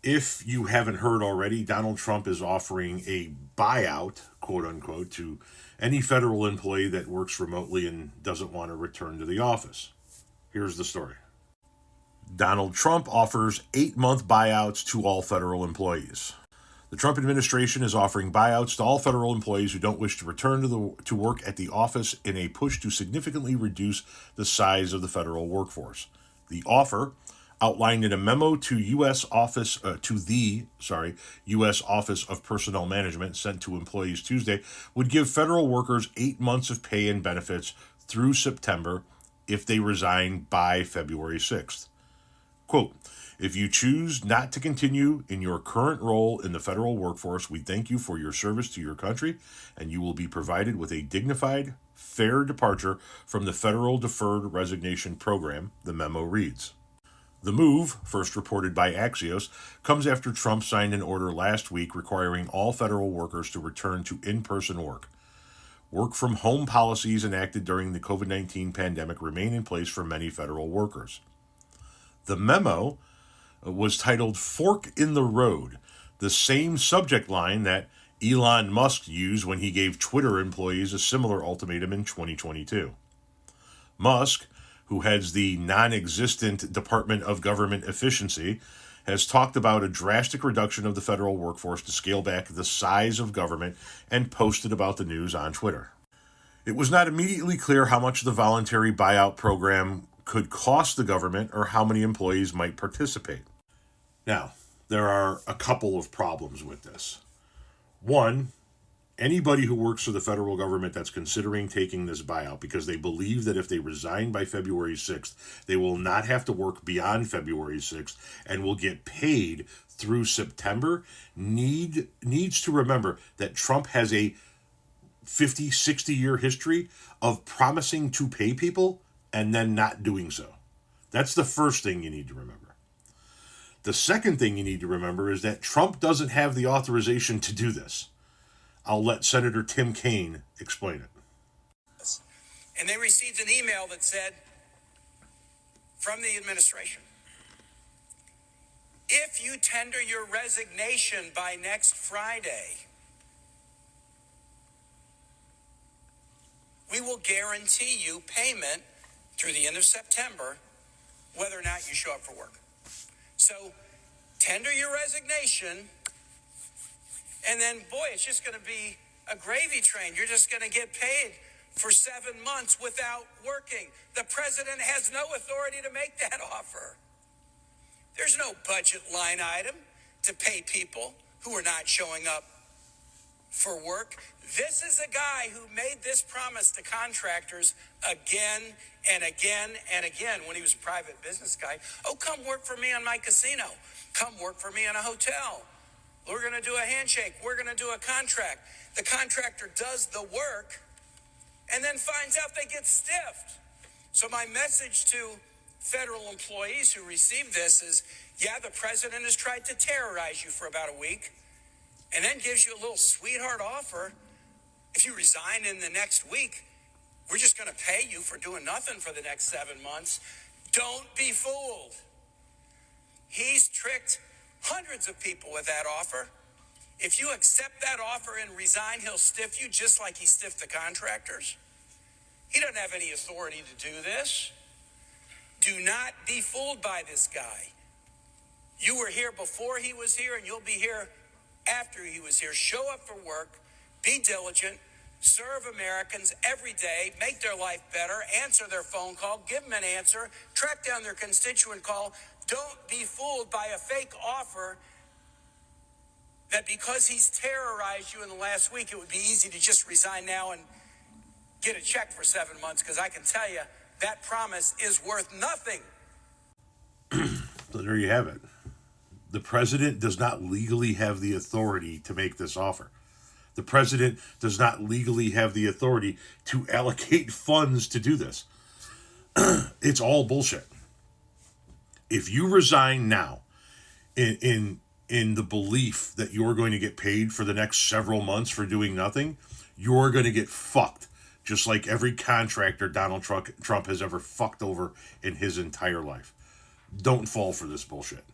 If you haven't heard already, Donald Trump is offering a buyout, quote unquote, to any federal employee that works remotely and doesn't want to return to the office. Here's the story. Donald Trump offers 8-month buyouts to all federal employees. The Trump administration is offering buyouts to all federal employees who don't wish to return to work at the office in a push to significantly reduce the size of the federal workforce. The offer, outlined in a memo to the U.S. Office of Personnel Management sent to employees Tuesday, would give federal workers 8 months of pay and benefits through September if they resign by February 6th. Quote, "If you choose not to continue in your current role in the federal workforce, we thank you for your service to your country, and you will be provided with a dignified, fair departure from the federal deferred resignation program," the memo reads. The move, first reported by Axios, comes after Trump signed an order last week requiring all federal workers to return to in-person work. Work from home policies enacted during the COVID-19 pandemic remain in place for many federal workers. The memo was titled "Fork in the Road," the same subject line that Elon Musk used when he gave Twitter employees a similar ultimatum in 2022. Musk, who heads the non-existent Department of Government Efficiency, has talked about a drastic reduction of the federal workforce to scale back the size of government and posted about the news on Twitter. It was not immediately clear how much the voluntary buyout program could cost the government or how many employees might participate. Now, there are a couple of problems with this. One, anybody who works for the federal government that's considering taking this buyout because they believe that if they resign by February 6th, they will not have to work beyond February 6th and will get paid through September, needs to remember that Trump has a 50, 60-year history of promising to pay people and then not doing so. That's the first thing you need to remember. The second thing you need to remember is that Trump doesn't have the authorization to do this. I'll let Senator Tim Kaine explain it. And they received an email that said, from the administration, if you tender your resignation by next Friday, we will guarantee you payment through the end of September, whether or not you show up for work. So tender your resignation, and then, boy, it's just going to be a gravy train. You're just going to get paid for 7 months without working. The president has no authority to make that offer. There's no budget line item to pay people who are not showing up for work. This is a guy who made this promise to contractors again and again and again when he was a private business guy. Oh, come work for me on my casino. Come work for me in a hotel. We're going to do a handshake. We're going to do a contract. The contractor does the work and then finds out they get stiffed. So my message to federal employees who receive this is, yeah, the president has tried to terrorize you for about a week and then gives you a little sweetheart offer. If you resign in the next week, we're just going to pay you for doing nothing for the next 7 months. Don't be fooled. He's tricked hundreds of people with that offer. If you accept that offer and resign, he'll stiff you just like he stiffed the contractors. He doesn't have any authority to do this. Do not be fooled by this guy. You were here before he was here, and you'll be here after he was here. Show up for work, be diligent, serve Americans every day, make their life better, answer their phone call, give them an answer, track down their constituent call. Don't be fooled by a fake offer that because he's terrorized you in the last week, it would be easy to just resign now and get a check for 7 months, because I can tell you that promise is worth nothing. So there you have it. The president does not legally have the authority to make this offer. The president does not legally have the authority to allocate funds to do this. It's all bullshit. If you resign now in the belief that you're going to get paid for the next several months for doing nothing, you're going to get fucked. Just like every contractor Donald Trump has ever fucked over in his entire life. Don't fall for this bullshit.